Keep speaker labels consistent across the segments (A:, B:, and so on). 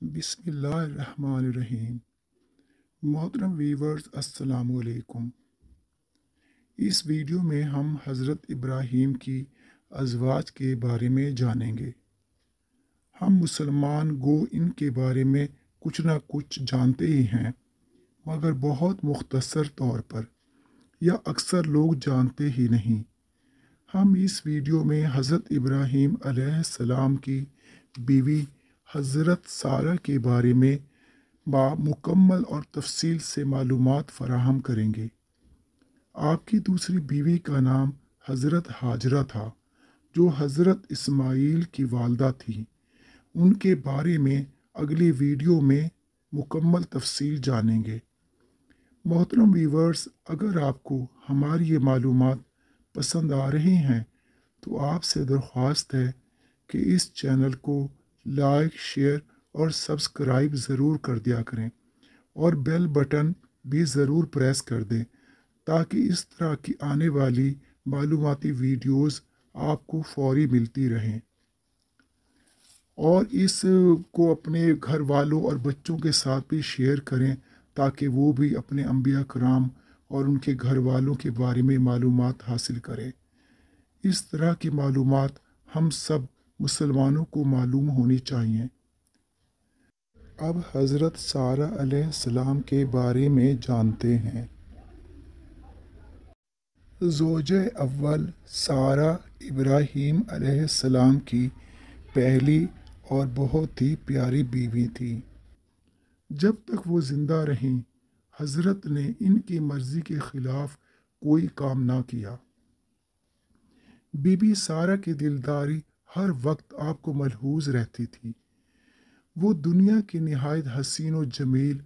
A: بسم اللہ الرحمن الرحیم۔ محترم ویورز السلام علیکم۔ اس ویڈیو میں ہم حضرت ابراہیم کی ازواج کے بارے میں جانیں گے۔ ہم مسلمان گو ان کے بارے میں کچھ نہ کچھ جانتے ہی ہیں، مگر بہت مختصر طور پر، یا اکثر لوگ جانتے ہی نہیں۔ ہم اس ویڈیو میں حضرت ابراہیم علیہ السلام کی بیوی حضرت سارہ کے بارے میں مکمل اور تفصیل سے معلومات فراہم کریں گے۔ آپ کی دوسری بیوی کا نام حضرت ہاجرہ تھا، جو حضرت اسماعیل کی والدہ تھی۔ ان کے بارے میں اگلی ویڈیو میں مکمل تفصیل جانیں گے۔ محترم ویورز، اگر آپ کو ہماری یہ معلومات پسند آ رہی ہیں تو آپ سے درخواست ہے کہ اس چینل کو لائک، شیئر اور سبسکرائب ضرور کر دیا کریں، اور بیل بٹن بھی ضرور پریس کر دیں تاکہ اس طرح کی آنے والی معلوماتی ویڈیوز آپ کو فوری ملتی رہیں، اور اس کو اپنے گھر والوں اور بچوں کے ساتھ بھی شیئر کریں تاکہ وہ بھی اپنے انبیاء کرام اور ان کے گھر والوں کے بارے میں معلومات حاصل کریں۔ اس طرح کی معلومات ہم سب مسلمانوں کو معلوم ہونی چاہیے۔ اب حضرت سارہ علیہ السلام کے بارے میں جانتے ہیں۔ زوجہ اول سارہ ابراہیم علیہ السلام کی پہلی اور بہت ہی پیاری بیوی تھی۔ جب تک وہ زندہ رہیں، حضرت نے ان کی مرضی کے خلاف کوئی کام نہ کیا۔ بی بی سارہ کی دلداری ہر وقت آپ کو ملحوظ رہتی تھی۔ وہ دنیا کی نہایت حسین و جمیل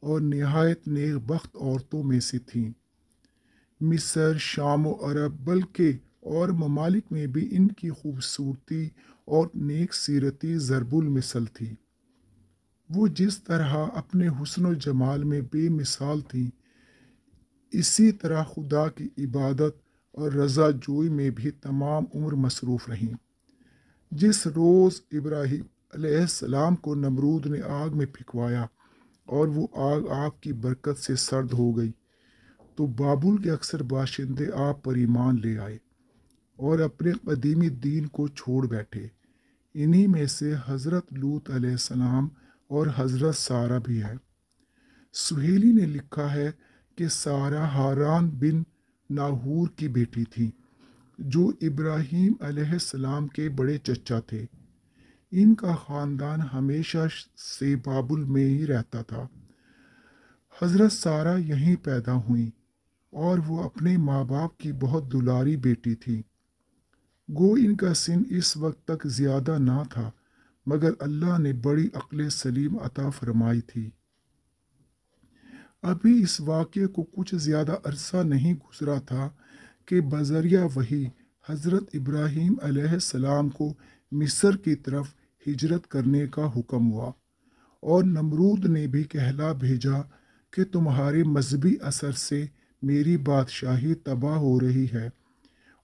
A: اور نہایت نیک بخت عورتوں میں سے تھیں۔ مصر، شام و عرب بلکہ اور ممالک میں بھی ان کی خوبصورتی اور نیک سیرتی ضرب المثل تھی۔ وہ جس طرح اپنے حسن و جمال میں بے مثال تھیں، اسی طرح خدا کی عبادت اور رضا جوئی میں بھی تمام عمر مصروف رہیں۔ جس روز ابراہیم علیہ السلام کو نمرود نے آگ میں پھینکوایا اور وہ آگ آپ کی برکت سے سرد ہو گئی، تو بابل کے اکثر باشندے آپ پر ایمان لے آئے اور اپنے قدیمی دین کو چھوڑ بیٹھے۔ انہی میں سے حضرت لوط علیہ السلام اور حضرت سارہ بھی ہے۔ سہیلی نے لکھا ہے کہ سارہ ہاران بن ناہور کی بیٹی تھی، جو ابراہیم علیہ السلام کے بڑے چچا تھے۔ ان کا خاندان ہمیشہ سے بابل میں ہی رہتا تھا۔ حضرت سارہ یہیں پیدا ہوئیں اور وہ اپنے ماں باپ کی بہت دلاری بیٹی تھی۔ گو ان کا سن اس وقت تک زیادہ نہ تھا، مگر اللہ نے بڑی عقل سلیم عطا فرمائی تھی۔ ابھی اس واقعے کو کچھ زیادہ عرصہ نہیں گزرا تھا کہ بذریعہ وحی حضرت ابراہیم علیہ السلام کو مصر کی طرف ہجرت کرنے کا حکم ہوا، اور نمرود نے بھی کہلا بھیجا کہ تمہارے مذہبی اثر سے میری بادشاہی تباہ ہو رہی ہے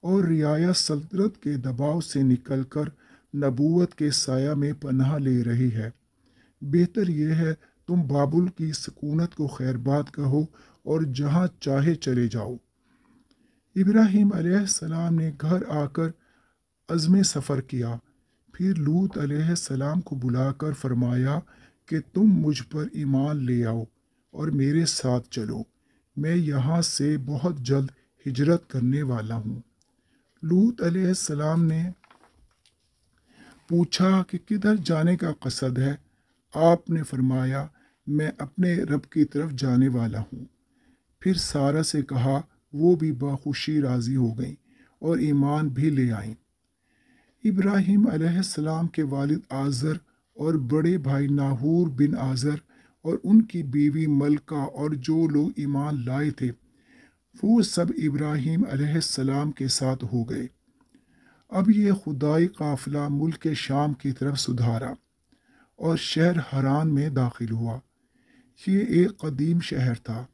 A: اور رعایا سلطنت کے دباؤ سے نکل کر نبوت کے سایہ میں پناہ لے رہی ہے۔ بہتر یہ ہے تم بابل کی سکونت کو خیر بات کہو اور جہاں چاہے چلے جاؤ۔ ابراہیم علیہ السلام نے گھر آ کر عزم سفر کیا، پھر لوط علیہ السلام کو بلا کر فرمایا کہ تم مجھ پر ایمان لے آؤ اور میرے ساتھ چلو، میں یہاں سے بہت جلد ہجرت کرنے والا ہوں۔ لوط علیہ السلام نے پوچھا کہ کدھر جانے کا قصد ہے؟ آپ نے فرمایا، میں اپنے رب کی طرف جانے والا ہوں۔ پھر سارہ سے کہا، وہ بھی بخوشی راضی ہو گئیں اور ایمان بھی لے آئیں۔ ابراہیم علیہ السلام کے والد آزر اور بڑے بھائی ناہور بن آزر اور ان کی بیوی ملکہ اور جو لوگ ایمان لائے تھے، وہ سب ابراہیم علیہ السلام کے ساتھ ہو گئے۔ اب یہ خدائی قافلہ ملک شام کی طرف سدھارا اور شہر حران میں داخل ہوا۔ یہ ایک قدیم شہر تھا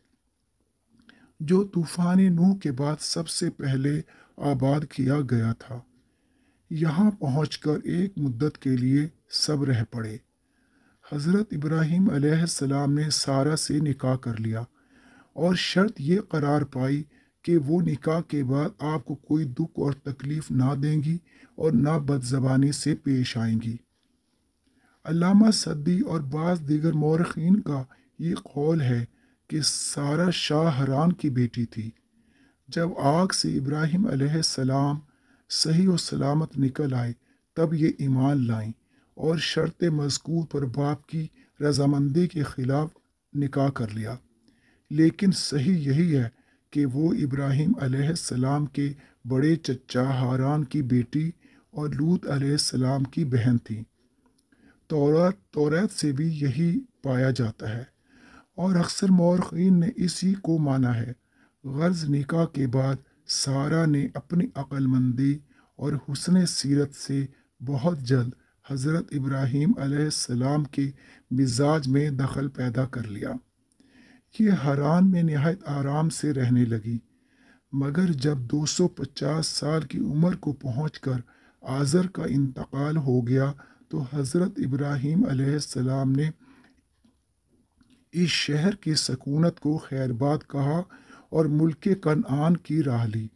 A: جو طوفان نوح کے بعد سب سے پہلے آباد کیا گیا تھا۔ یہاں پہنچ کر ایک مدت کے لیے سب رہ پڑے۔ حضرت ابراہیم علیہ السلام نے سارہ سے نکاح کر لیا اور شرط یہ قرار پائی کہ وہ نکاح کے بعد آپ کو کوئی دکھ اور تکلیف نہ دیں گی اور نہ بد زبانی سے پیش آئیں گی۔ علامہ سدی اور بعض دیگر مورخین کا یہ قول ہے کہ سارہ شاہ حران کی بیٹی تھی۔ جب آگ سے ابراہیم علیہ السلام صحیح و سلامت نکل آئے تب یہ ایمان لائیں اور شرط مذکور پر باپ کی رضامندی کے خلاف نکاح کر لیا، لیکن صحیح یہی ہے کہ وہ ابراہیم علیہ السلام کے بڑے چچا ہاران کی بیٹی اور لوط علیہ السلام کی بہن تھی۔ توریت سے بھی یہی پایا جاتا ہے اور اکثر مورخین نے اسی کو مانا ہے۔ غرض نکاح کے بعد سارہ نے اپنی عقل مندی اور حسن سیرت سے بہت جلد حضرت ابراہیم علیہ السلام کے مزاج میں دخل پیدا کر لیا۔ یہ حران میں نہایت آرام سے رہنے لگی، مگر جب 250 سال کی عمر کو پہنچ کر آزر کا انتقال ہو گیا تو حضرت ابراہیم علیہ السلام نے اس شہر کی سکونت کو خیر باد کہا اور ملک کنعان کی راہ لی،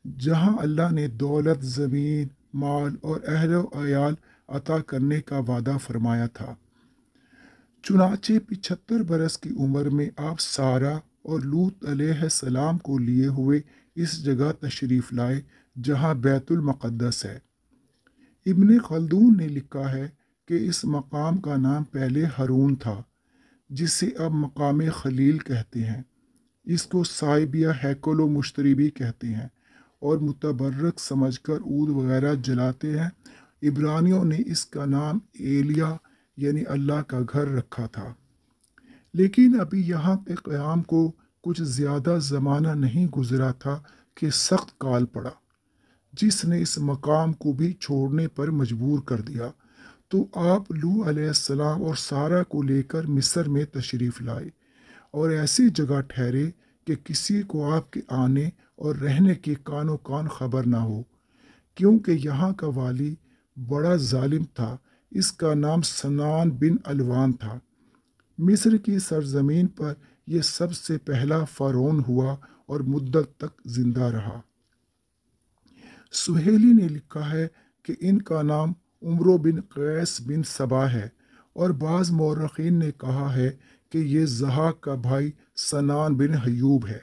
A: جہاں اللہ نے دولت، زمین، مال اور اہل و عیال عطا کرنے کا وعدہ فرمایا تھا۔ چنانچہ 75 برس کی عمر میں آپ سارہ اور لوط علیہ السلام کو لیے ہوئے اس جگہ تشریف لائے جہاں بیت المقدس ہے۔ ابن خلدون نے لکھا ہے کہ اس مقام کا نام پہلے ہارون تھا، جسے اب مقام خلیل کہتے ہیں۔ اس کو صائب یا ہیکل و مشتری بھی کہتے ہیں اور متبرک سمجھ کر عود وغیرہ جلاتے ہیں۔ عبرانیوں نے اس کا نام ایلیا یعنی اللہ کا گھر رکھا تھا، لیکن ابھی یہاں کے قیام کو کچھ زیادہ زمانہ نہیں گزرا تھا کہ سخت کال پڑا، جس نے اس مقام کو بھی چھوڑنے پر مجبور کر دیا، تو آپ لوط علیہ السلام اور سارہ کو لے کر مصر میں تشریف لائے اور ایسی جگہ ٹھہرے کہ کسی کو آپ کے آنے اور رہنے کی کان و کان خبر نہ ہو، کیونکہ یہاں کا والی بڑا ظالم تھا۔ اس کا نام سنان بن الوان تھا۔ مصر کی سرزمین پر یہ سب سے پہلا فرعون ہوا اور مدت تک زندہ رہا۔ سہیلی نے لکھا ہے کہ ان کا نام عمرو بن قیس بن سبا ہے، اور بعض مورخین نے کہا ہے کہ یہ ضحاک کا بھائی سنان بن حیوب ہے۔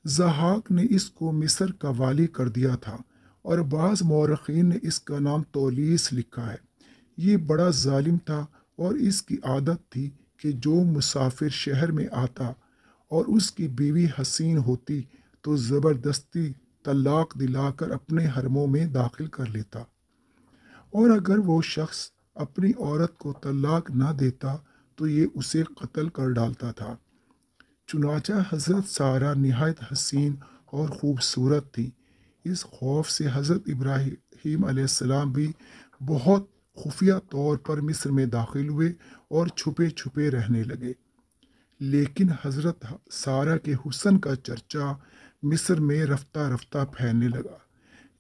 A: ضحاک نے اس کو مصر کا والی کر دیا تھا، اور بعض مورخین نے اس کا نام تولیس لکھا ہے۔ یہ بڑا ظالم تھا اور اس کی عادت تھی کہ جو مسافر شہر میں آتا اور اس کی بیوی حسین ہوتی تو زبردستی طلاق دلا کر اپنے حرموں میں داخل کر لیتا، اور اگر وہ شخص اپنی عورت کو طلاق نہ دیتا تو یہ اسے قتل کر ڈالتا تھا۔ چنانچہ حضرت سارہ نہایت حسین اور خوبصورت تھی۔ اس خوف سے حضرت ابراہیم علیہ السلام بھی بہت خفیہ طور پر مصر میں داخل ہوئے اور چھپے چھپے رہنے لگے، لیکن حضرت سارہ کے حسن کا چرچا مصر میں رفتہ رفتہ پھیلنے لگا،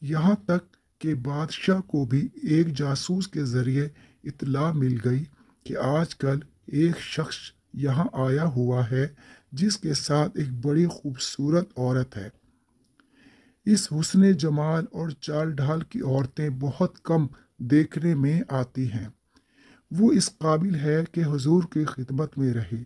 A: یہاں تک کہ بادشاہ کو بھی ایک جاسوس کے ذریعے اطلاع مل گئی کہ آج کل ایک شخص یہاں آیا ہوا ہے جس کے ساتھ ایک بڑی خوبصورت عورت ہے۔ اس حسن جمال اور چال ڈھال کی عورتیں بہت کم دیکھنے میں آتی ہیں، وہ اس قابل ہے کہ حضور کی خدمت میں رہے۔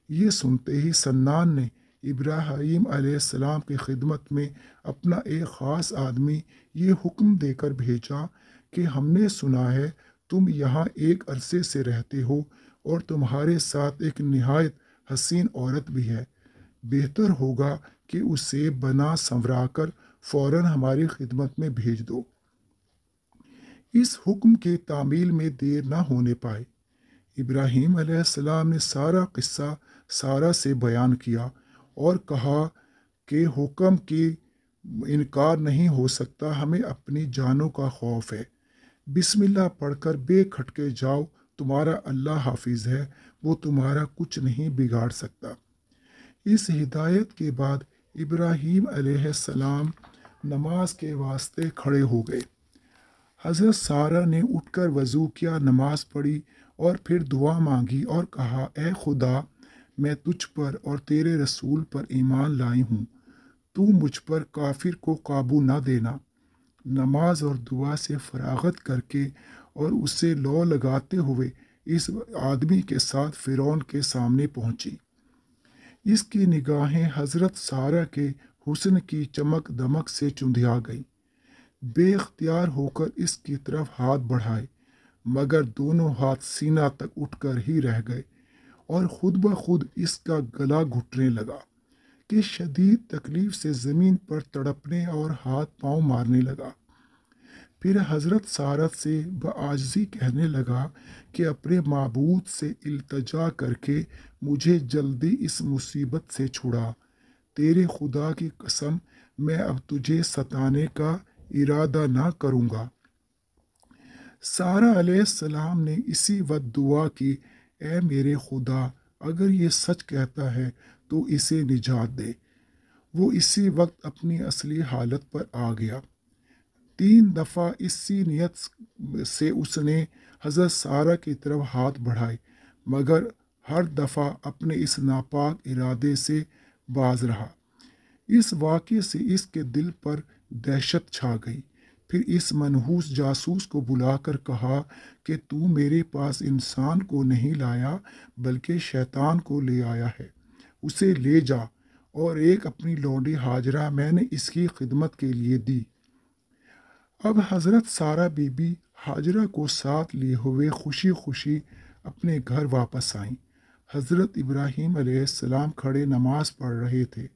A: یہ سنتے ہی سنان نے ابراہیم علیہ السلام کی خدمت میں اپنا ایک خاص آدمی یہ حکم دے کر بھیجا کہ ہم نے سنا ہے تم یہاں ایک عرصے سے رہتے ہو اور تمہارے ساتھ ایک نہایت حسین عورت بھی ہے، بہتر ہوگا کہ اسے بنا سنورا کر فوراً ہماری خدمت میں بھیج دو۔ اس حکم کے تعمیل میں دیر نہ ہونے پائے۔ ابراہیم علیہ السلام نے سارا قصہ سارہ سے بیان کیا اور کہا کہ حکم کی انکار نہیں ہو سکتا، ہمیں اپنی جانوں کا خوف ہے۔ بسم اللہ پڑھ کر بے کھٹکے جاؤ، تمہارا اللہ حافظ ہے، وہ تمہارا کچھ نہیں بگاڑ سکتا۔ اس ہدایت کے بعد ابراہیم علیہ السلام نماز کے واسطے کھڑے ہو گئے۔ حضرت سارہ نے اٹھ کر وضو کیا، نماز پڑھی اور پھر دعا مانگی اور کہا، اے خدا، میں تجھ پر اور تیرے رسول پر ایمان لائی ہوں، تو مجھ پر کافر کو قابو نہ دینا۔ نماز اور دعا سے فراغت کر کے اور اسے لو لگاتے ہوئے اس آدمی کے ساتھ فرعون کے سامنے پہنچی۔ اس کی نگاہیں حضرت سارہ کے حسن کی چمک دمک سے چندھیا گئی۔ بے اختیار ہو کر اس کی طرف ہاتھ بڑھائے، مگر دونوں ہاتھ سینہ تک اٹھ کر ہی رہ گئے اور خود بخود اس کا گلا گھٹنے لگا کہ شدید تکلیف سے زمین پر تڑپنے اور ہاتھ پاؤں مارنے لگا۔ پھر حضرت سارہ سے بعاجزی کہنے لگا کہ اپنے معبود سے التجا کر کے مجھے جلدی اس مصیبت سے چھڑا۔ تیرے خدا کی قسم، میں اب تجھے ستانے کا ارادہ نہ کروں گا۔ سارہ علیہ السلام نے اسی وقت دعا کی، اے میرے خدا، اگر یہ سچ کہتا ہے تو اسے نجات دے۔ وہ اسی وقت اپنی اصلی حالت پر آ گیا۔ 3 دفعہ اسی نیت سے اس نے حضرت سارہ کی طرف ہاتھ بڑھائے، مگر ہر دفعہ اپنے اس ناپاک ارادے سے باز رہا۔ اس واقعے سے اس کے دل پر دہشت چھا گئی۔ پھر اس منحوس جاسوس کو بلا کر کہا کہ تو میرے پاس انسان کو نہیں لایا بلکہ شیطان کو لے آیا ہے، اسے لے جا، اور ایک اپنی لونڈی ہاجرہ میں نے اس کی خدمت کے لیے دی۔ اب حضرت سارہ بی بی ہاجرہ کو ساتھ لیے ہوئے خوشی خوشی اپنے گھر واپس آئیں۔ حضرت ابراہیم علیہ السلام کھڑے نماز پڑھ رہے تھے۔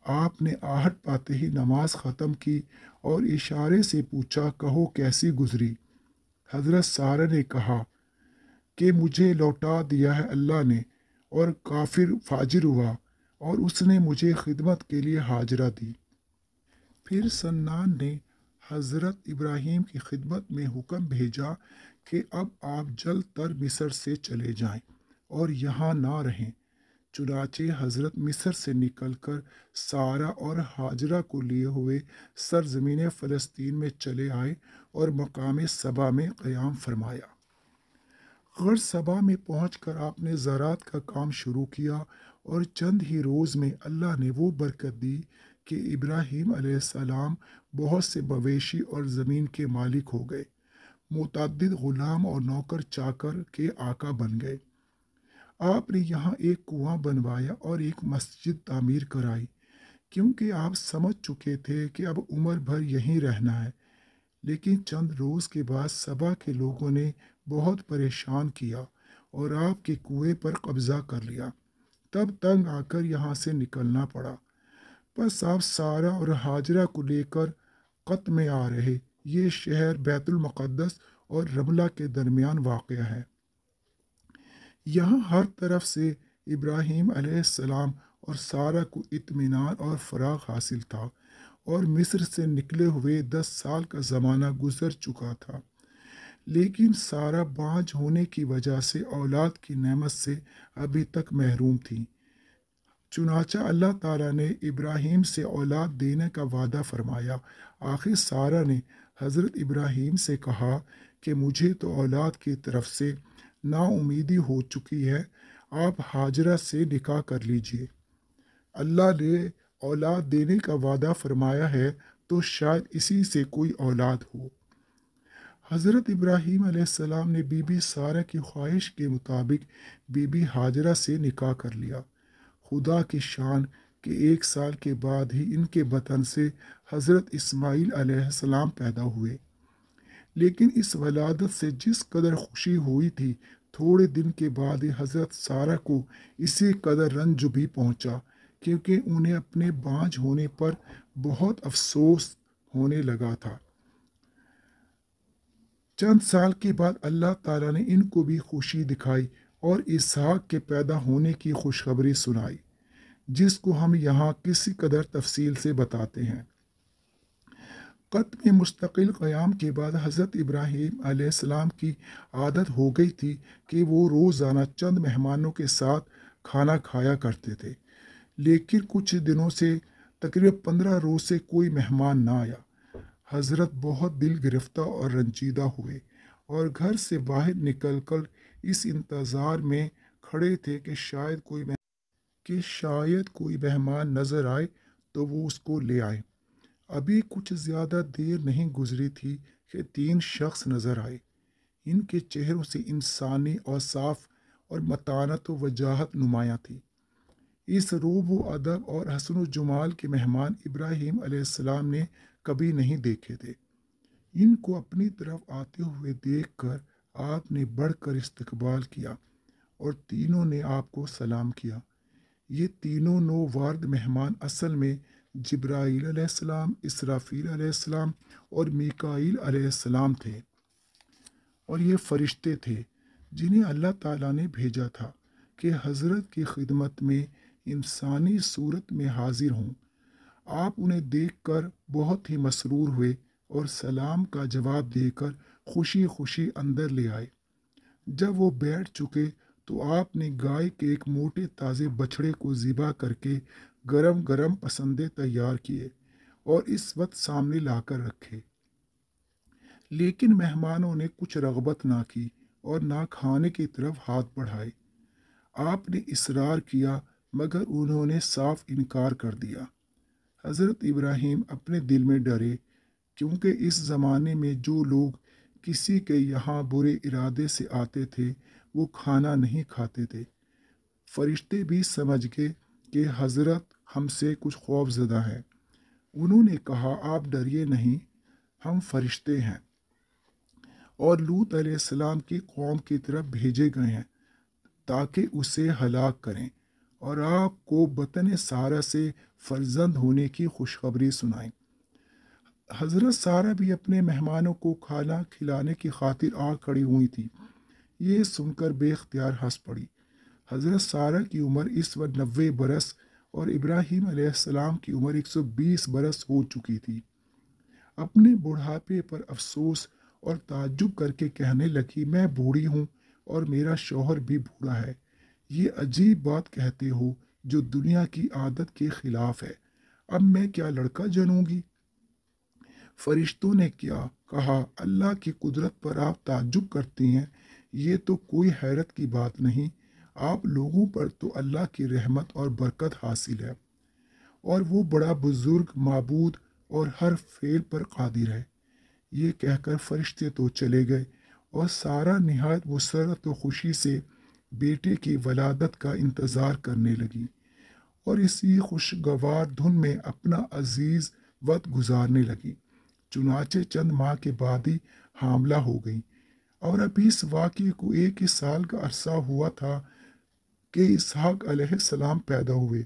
A: آپ نے آہٹ پاتے ہی نماز ختم کی اور اشارے سے پوچھا، کہو کیسی گزری؟ حضرت سارہ نے کہا کہ مجھے لوٹا دیا ہے اللہ نے، اور کافر فاجر ہوا، اور اس نے مجھے خدمت کے لیے ہاجرہ دی۔ پھر سنان نے حضرت ابراہیم کی خدمت میں حکم بھیجا کہ اب آپ جلد تر مصر سے چلے جائیں اور یہاں نہ رہیں۔ چنانچہ حضرت مصر سے نکل کر سارہ اور ہاجرہ کو لیے ہوئے سرزمین فلسطین میں چلے آئے اور مقام صبا میں قیام فرمایا۔ غر صبا میں پہنچ کر آپ نے زراعت کا کام شروع کیا، اور چند ہی روز میں اللہ نے وہ برکت دی کہ ابراہیم علیہ السلام بہت سے مویشی اور زمین کے مالک ہو گئے، متعدد غلام اور نوکر چاکر کے آقا بن گئے۔ آپ نے یہاں ایک کنواں بنوایا اور ایک مسجد تعمیر کرائی، کیونکہ آپ سمجھ چکے تھے کہ اب عمر بھر یہیں رہنا ہے۔ لیکن چند روز کے بعد صبا کے لوگوں نے بہت پریشان کیا اور آپ کے کنویں پر قبضہ کر لیا۔ تب تنگ آ کر یہاں سے نکلنا پڑا۔ بس آپ سارہ اور ہاجرہ کو لے کر قط میں آ رہے۔ یہ شہر بیت المقدس اور رملہ کے درمیان واقع ہے۔ یہاں ہر طرف سے ابراہیم علیہ السلام اور سارہ کو اطمینان اور فراغ حاصل تھا، اور مصر سے نکلے ہوئے 10 سال کا زمانہ گزر چکا تھا۔ لیکن سارہ بانجھ ہونے کی وجہ سے اولاد کی نعمت سے ابھی تک محروم تھی۔ چنانچہ اللہ تعالیٰ نے ابراہیم سے اولاد دینے کا وعدہ فرمایا۔ آخر سارہ نے حضرت ابراہیم سے کہا کہ مجھے تو اولاد کی طرف سے نا امیدی ہو چکی ہے، آپ ہاجرہ سے نکاح کر لیجئے۔ اللہ نے اولاد دینے کا وعدہ فرمایا ہے تو شاید اسی سے کوئی اولاد ہو۔ حضرت ابراہیم علیہ السلام نے بی بی سارہ کی خواہش کے مطابق بی بی ہاجرہ سے نکاح کر لیا۔ خدا کی شان کہ 1 سال کے بعد ہی ان کے بطن سے حضرت اسماعیل علیہ السلام پیدا ہوئے۔ لیکن اس ولادت سے جس قدر خوشی ہوئی تھی، تھوڑے دن کے بعد ہی حضرت سارہ کو اسی قدر رنج بھی پہنچا، کیونکہ انہیں اپنے بانجھ ہونے پر بہت افسوس ہونے لگا تھا۔ چند سال کے بعد اللہ تعالیٰ نے ان کو بھی خوشی دکھائی اور اسحاق کے پیدا ہونے کی خوشخبری سنائی، جس کو ہم یہاں کسی قدر تفصیل سے بتاتے ہیں۔ قط میں مستقل قیام کے بعد حضرت ابراہیم علیہ السلام کی عادت ہو گئی تھی کہ وہ روزانہ چند مہمانوں کے ساتھ کھانا کھایا کرتے تھے۔ لیکن کچھ دنوں سے تقریباً 15 روز سے کوئی مہمان نہ آیا۔ حضرت بہت دل گرفتہ اور رنجیدہ ہوئے اور گھر سے باہر نکل کر اس انتظار میں کھڑے تھے کہ شاید کوئی مہمان نظر آئے تو وہ اس کو لے آئے۔ ابھی کچھ زیادہ دیر نہیں گزری تھی کہ 3 شخص نظر آئے۔ ان کے چہروں سے انسانی اوصاف اور متانت و وجاہت نمایاں تھی۔ اس روب و ادب اور حسن و جمال کے مہمان ابراہیم علیہ السلام نے کبھی نہیں دیکھے تھے۔ ان کو اپنی طرف آتے ہوئے دیکھ کر آپ نے بڑھ کر استقبال کیا اور تینوں نے آپ کو سلام کیا۔ یہ تینوں نووارد مہمان اصل میں جبرائیل علیہ السلام، اسرافیل علیہ السلام اور میکائیل علیہ السلام تھے، اور یہ فرشتے تھے جنہیں اللہ تعالیٰ نے بھیجا تھا کہ حضرت کی خدمت میں انسانی صورت میں حاضر ہوں۔ آپ انہیں دیکھ کر بہت ہی مسرور ہوئے اور سلام کا جواب دے کر خوشی خوشی اندر لے آئے۔ جب وہ بیٹھ چکے تو آپ نے گائے کے ایک موٹے تازے بچھڑے کو ذبح کر کے گرم گرم پسندے تیار کیے اور اس وقت سامنے لا کر رکھے۔ لیکن مہمانوں نے کچھ رغبت نہ کی اور نہ کھانے کی طرف ہاتھ بڑھائے۔ آپ نے اصرار کیا مگر انہوں نے صاف انکار کر دیا۔ حضرت ابراہیم اپنے دل میں ڈرے، کیونکہ اس زمانے میں جو لوگ کسی کے یہاں برے ارادے سے آتے تھے وہ کھانا نہیں کھاتے تھے۔ فرشتے بھی سمجھ گئے کہ حضرت ہم سے کچھ خوف زدہ ہے۔ انہوں نے کہا، آپ ڈریے نہیں، ہم فرشتے ہیں اور لوط علیہ السلام کی قوم کی طرف بھیجے گئے ہیں تاکہ اسے ہلاک کریں اور آپ کو بطن سارہ سے فرزند ہونے کی خوشخبری سنائیں۔ حضرت سارہ بھی اپنے مہمانوں کو کھانا کھلانے کی خاطر آ کھڑی ہوئی تھی۔ یہ سن کر بے اختیار ہنس پڑی۔ حضرت سارہ کی عمر اس وقت 90 برس اور ابراہیم علیہ السلام کی عمر 120 برس ہو چکی تھی۔ اپنے بڑھاپے پر افسوس اور تعجب کر کے کہنے لگی، میں بوڑھی ہوں اور میرا شوہر بھی بوڑھا ہے۔ یہ عجیب بات کہتے ہو جو دنیا کی عادت کے خلاف ہے۔ اب میں کیا لڑکا جنوں گی؟ فرشتوں نے کیا کہا، اللہ کی قدرت پر آپ تعجب کرتی ہیں، یہ تو کوئی حیرت کی بات نہیں۔ آپ لوگوں پر تو اللہ کی رحمت اور برکت حاصل ہے، اور وہ بڑا بزرگ معبود اور ہر فعل پر قادر ہے۔ یہ کہہ کر فرشتے تو چلے گئے اور سارہ نہایت مسرت و خوشی سے بیٹے کی ولادت کا انتظار کرنے لگی اور اسی خوشگوار دھن میں اپنا عزیز وقت گزارنے لگی۔ چنانچہ چند ماہ کے بعد ہی حاملہ ہو گئی، اور ابھی اس واقعے کو 1 سال کا عرصہ ہوا تھا کہ اسحاق علیہ السلام پیدا ہوئے۔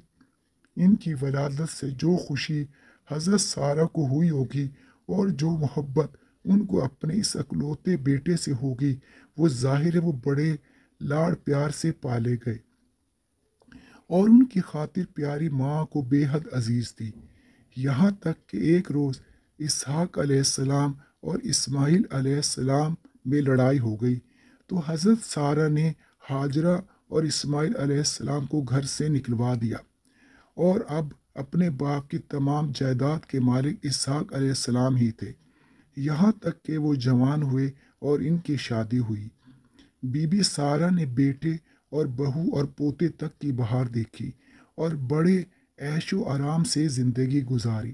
A: ان کی ولادت سے جو خوشی حضرت سارہ کو ہوئی ہوگی اور جو محبت ان کو اپنے اس اکلوتے بیٹے سے ہوگی، وہ ظاہر ہے وہ بڑے لاڑ پیار سے پالے گئے اور ان کی خاطر پیاری ماں کو بے حد عزیز تھی۔ یہاں تک کہ ایک روز اسحاق علیہ السلام اور اسماعیل علیہ السلام میں لڑائی ہو گئی تو حضرت سارہ نے ہاجرہ اور اسماعیل علیہ السلام کو گھر سے نکلوا دیا، اور اب اپنے باپ کی تمام جائیداد کے مالک اسحاق علیہ السلام ہی تھے، یہاں تک کہ وہ جوان ہوئے اور ان کی شادی ہوئی۔ بی بی سارہ نے بیٹے اور بہو اور پوتے تک کی بہار دیکھی اور بڑے عیش و آرام سے زندگی گزاری۔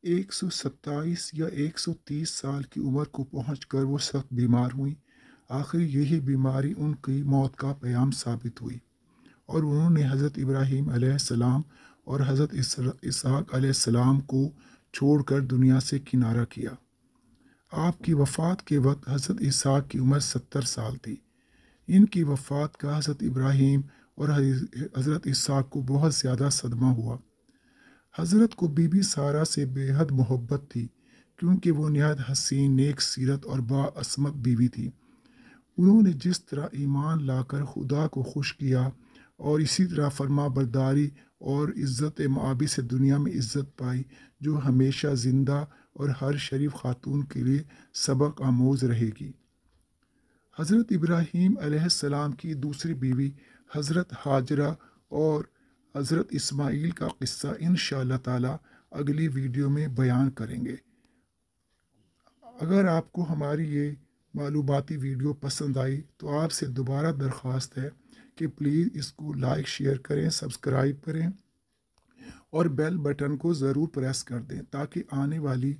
A: 127 یا 130 سال کی عمر کو پہنچ کر وہ سخت بیمار ہوئیں۔ آخر یہی بیماری ان کی موت کا پیام ثابت ہوئی، اور انہوں نے حضرت ابراہیم علیہ السلام اور حضرت اسحاق علیہ السلام کو چھوڑ کر دنیا سے کنارہ کیا۔ آپ کی وفات کے وقت حضرت اسحاق کی عمر 70 سال تھی۔ ان کی وفات کا حضرت ابراہیم اور حضرت اسحاق کو بہت زیادہ صدمہ ہوا۔ حضرت کو بی بی سارہ سے بے حد محبت تھی، کیونکہ وہ نہایت حسین، نیک سیرت اور باعصمت بیوی تھی۔ انہوں نے جس طرح ایمان لا کر خدا کو خوش کیا اور اسی طرح فرما برداری اور عزت مآبی سے دنیا میں عزت پائی، جو ہمیشہ زندہ اور ہر شریف خاتون کے لیے سبق آموز رہے گی۔ حضرت ابراہیم علیہ السلام کی دوسری بیوی حضرت ہاجرہ اور حضرت اسماعیل کا قصہ انشاءاللہ تعالی اگلی ویڈیو میں بیان کریں گے۔ اگر آپ کو ہماری یہ معلوماتی ویڈیو پسند آئی تو آپ سے دوبارہ درخواست ہے کہ پلیز اس کو لائک شیئر کریں، سبسکرائب کریں اور بیل بٹن کو ضرور پریس کر دیں تاکہ آنے والی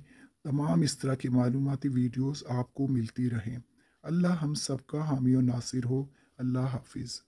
A: تمام اس طرح کی معلوماتی ویڈیوز آپ کو ملتی رہیں۔ اللہ ہم سب کا حامی و ناصر ہو۔ اللہ حافظ۔